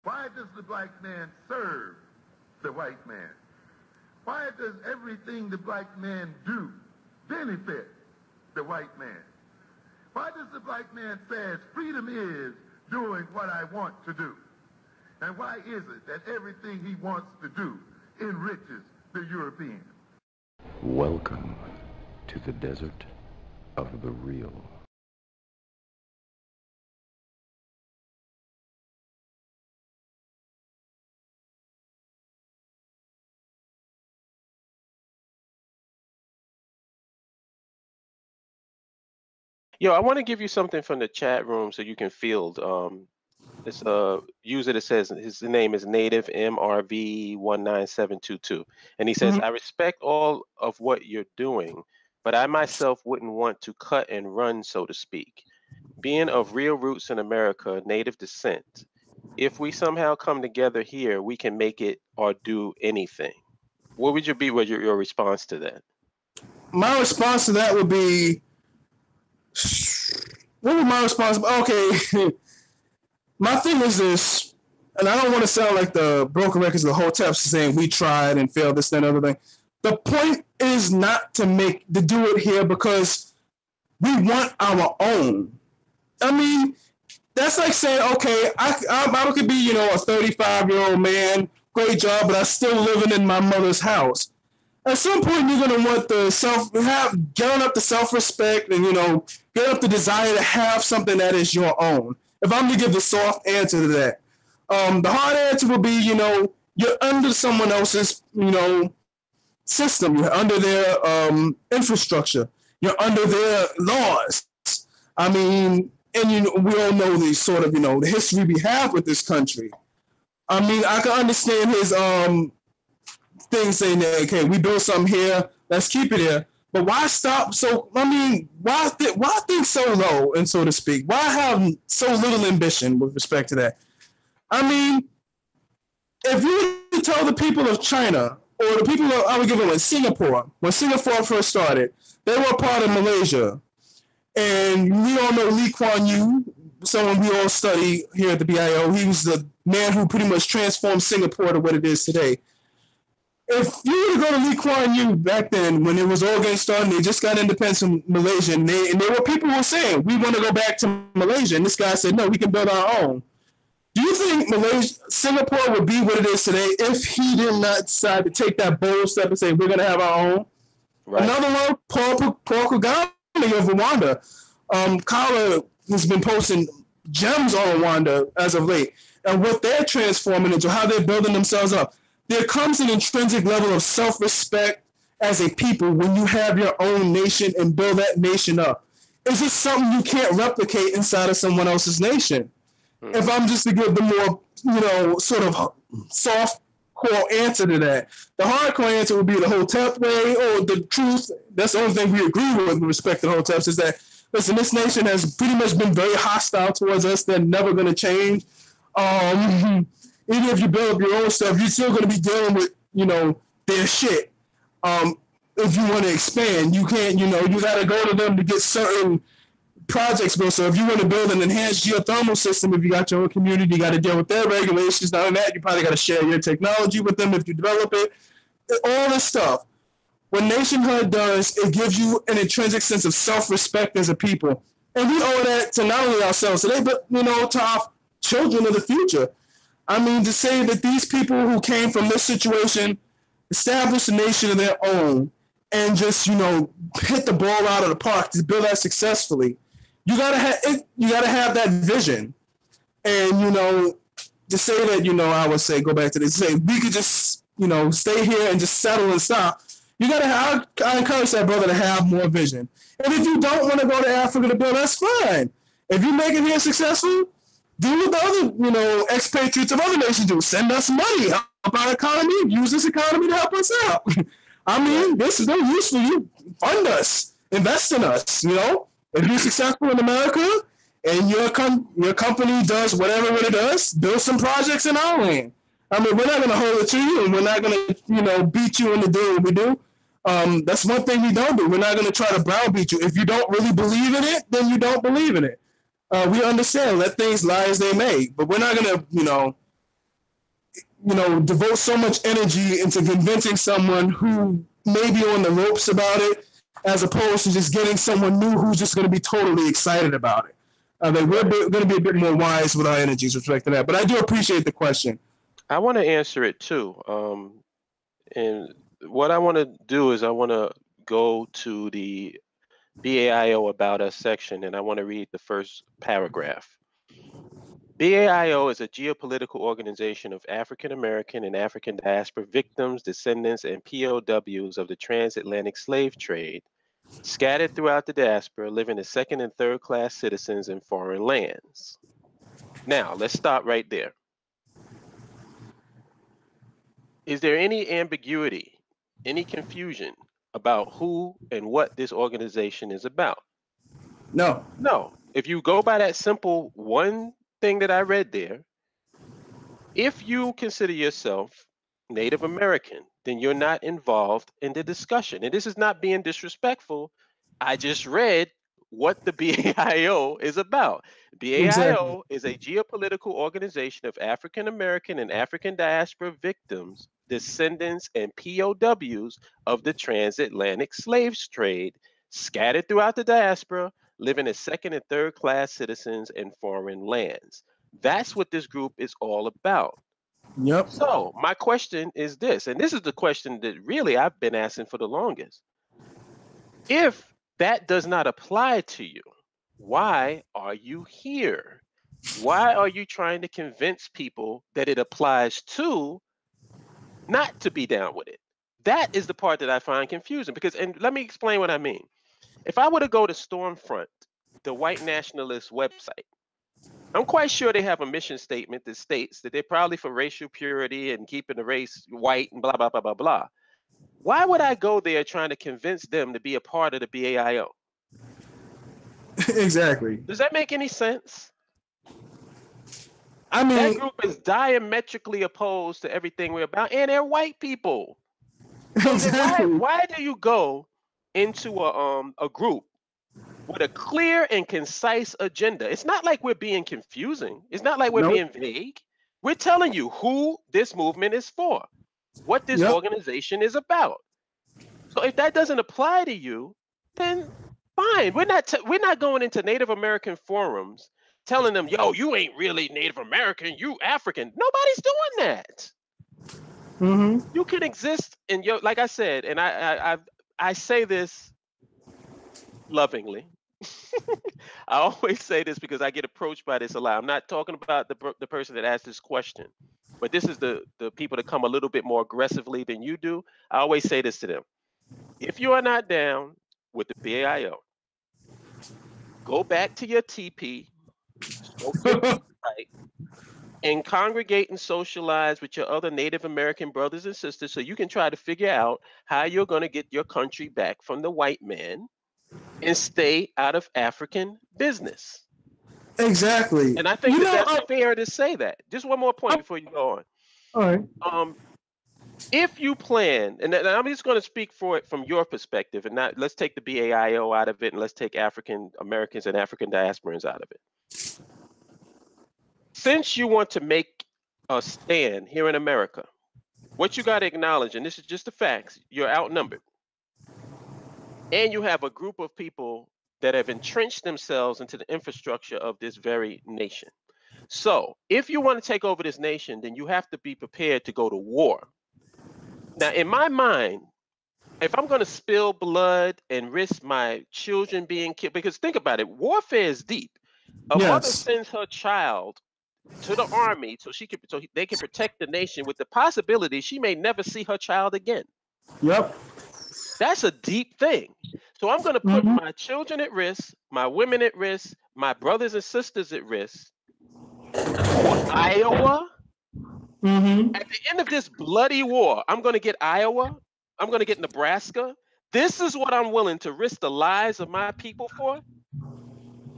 Why does the black man serve the white man? Why does everything the black man do benefit the white man? Why does the black man say freedom is doing what I want to do? And why is it that everything he wants to do enriches the European? Welcome to the desert of the real. Yo, I want to give you something from the chat room so you can field. This user that says his name is Native MRV19722, and he says, I respect all of what you're doing, but I myself wouldn't want to cut and run, so to speak. Being of real roots in America, native descent, if we somehow come together here, we can make it or do anything. What would your response to that? My response to that would be, what would my response be? Okay, my thing is this, and I don't want to sound like the broken records of the Hoteps saying we tried and failed this, that, and other thing. The point is not to do it here because we want our own. I mean, that's like saying, okay, I could be, a 35-year-old man, great job, but I'm still living in my mother's house. At some point, you're going to want get up the self-respect and, get up the desire to have something that is your own. If I'm to give the soft answer to that. The hard answer will be, you're under someone else's, system. You're under their infrastructure. You're under their laws. I mean, and, we all know the sort of, the history we have with this country. I mean, I can understand his thing saying that, okay, we build something here, let's keep it here. But why stop? So, I mean, why think so low, and so to speak? Why have so little ambition with respect to that? I mean, if you tell the people of China, or the people I would give them in Singapore, when Singapore first started, they were part of Malaysia. And we all know Lee Kuan Yew, someone we all study here at the BAIO. He was the man who pretty much transformed Singapore to what it is today. If you were to go to Lee Kuan Yew back then, when it was all getting started, they just got independence from Malaysia, and there were people who were saying, we want to go back to Malaysia, and this guy said, no, we can build our own. Do you think Singapore would be what it is today if he did not decide to take that bold step and say, we're going to have our own? Right. Another one, Paul Kagame of Rwanda. Kala has been posting gems on Rwanda as of late, and what they're transforming into, how they're building themselves up. There comes an intrinsic level of self-respect as a people when you have your own nation and build that nation up. It's just something you can't replicate inside of someone else's nation. If I'm just to give the more, sort of soft core answer to that, the hardcore answer would be the Hotep way, or the truth. That's the only thing we agree with respect to the Hoteps is that, listen, this nation has pretty much been very hostile towards us. They're never going to change. Even if you build up your own stuff, you're still going to be dealing with, their shit. If you want to expand, you can't, you got to go to them to get certain projects built. So if you want to build an enhanced geothermal system, if you got your own community, you got to deal with their regulations. Not only that, you probably got to share your technology with them if you develop it. All this stuff. What Nationhood does, it gives you an intrinsic sense of self-respect as a people. And we owe that to not only ourselves today, but, to our children of the future. I mean, to say that these people who came from this situation established a nation of their own and just, hit the ball out of the park to build that successfully, you gotta have that vision. And, to say that, I would say, go back to this, say we could just, stay here and just settle and stop. You gotta have, I encourage that brother to have more vision. And if you don't want to go to Africa to build, that's fine. If you make it here successful, do what the other, expatriates of other nations do. Send us money, help our economy, use this economy to help us out. I mean, this is no use for you. Fund us, invest in us, If you're successful in America and your company does whatever it does, build some projects in our land. I mean, we're not going to hold it to you, and we're not going to, beat you into doing what we do. That's one thing we don't do. We're not going to try to browbeat you. If you don't really believe in it, then you don't believe in it. We understand. Let things lie as they may. But we're not going to, devote so much energy into convincing someone who may be on the ropes about it, as opposed to just getting someone new who's just going to be totally excited about it. We're going to be a bit more wise with our energies with respect to that. But I do appreciate the question. I want to answer it too. And what I want to do is I want to go to the BAIO About Us section, and I want to read the first paragraph. BAIO is a geopolitical organization of African American and African diaspora victims, descendants, and POWs of the transatlantic slave trade, scattered throughout the diaspora, living as second and third class citizens in foreign lands. Now, let's stop right there. Is there any ambiguity, any confusion about who and what this organization is about? No. No. If you go by that simple one thing that I read there, if you consider yourself Native American, then you're not involved in the discussion. And this is not being disrespectful. I just read what the BAIO is about. BAIO is a geopolitical organization of African American and African diaspora victims, descendants, and POWs of the transatlantic slave trade, scattered throughout the diaspora, living as second and third class citizens in foreign lands. That's what this group is all about. Yep. So my question is this, and this is the question that really I've been asking for the longest. If that does not apply to you, why are you here? Why are you trying to convince people that it applies to not to be down with it? That is the part that I find confusing, because, and let me explain what I mean. If I were to go to Stormfront, the white nationalist website, I'm quite sure they have a mission statement that states that they're probably for racial purity and keeping the race white and blah, blah, blah, blah, blah. Why would I go there trying to convince them to be a part of the BAIO? Exactly. Does that make any sense? I mean, that group is diametrically opposed to everything we're about, and they're white people. So exactly. why do you go into a group with a clear and concise agenda? It's not like we're being confusing. It's not like we're being vague. We're telling you who this movement is for, what this organization is about. So if that doesn't apply to you, then fine. We're not going into Native American forums telling them, yo, you ain't really Native American, you African. Nobody's doing that. Mm-hmm. You can exist in your, like I said, and I say this lovingly. I always say this because I get approached by this a lot. I'm not talking about the person that asked this question, but this is the people that come a little bit more aggressively than you do. I always say this to them. If you are not down with the BAIO, go back to your TP, smoke your pipe, and congregate and socialize with your other Native American brothers and sisters so you can try to figure out how you're going to get your country back from the white man and stay out of African business. Exactly. And I think that's fair to say that. Just one more point before you go on. All right. If you plan, and I'm just going to speak for it from your perspective, and not, let's take the BAIO out of it, and let's take African Americans and African diasporans out of it. Since you want to make a stand here in America, what you got to acknowledge, and this is just the facts, you're outnumbered. And you have a group of people that have entrenched themselves into the infrastructure of this very nation. So if you want to take over this nation, then you have to be prepared to go to war. Now, in my mind, if I'm going to spill blood and risk my children being killed, because think about it, warfare is deep. A mother sends her child to the army so they can protect the nation with the possibility she may never see her child again. Yep. That's a deep thing. So I'm going to put my children at risk, my women at risk, my brothers and sisters at risk for Iowa. At the end of this bloody war, I'm going to get Iowa. I'm going to get Nebraska. This is what I'm willing to risk the lives of my people for.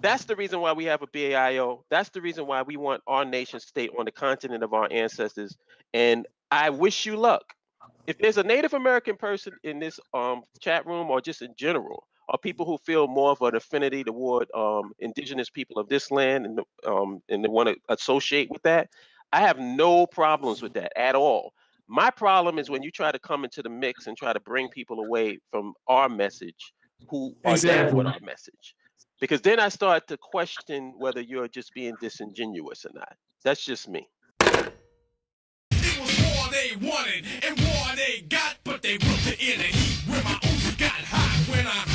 That's the reason why we have a BAIO. That's the reason why we want our nation state on the continent of our ancestors. And I wish you luck. If there's a Native American person in this chat room, or just in general, or people who feel more of an affinity toward indigenous people of this land and they want to associate with that, I have no problems with that at all. My problem is when you try to come into the mix and try to bring people away from our message who are down with our message. Because then I start to question whether you're just being disingenuous or not. That's just me. It was war they wanted and war they got, but they put it in the heat where my Uzi got hot when I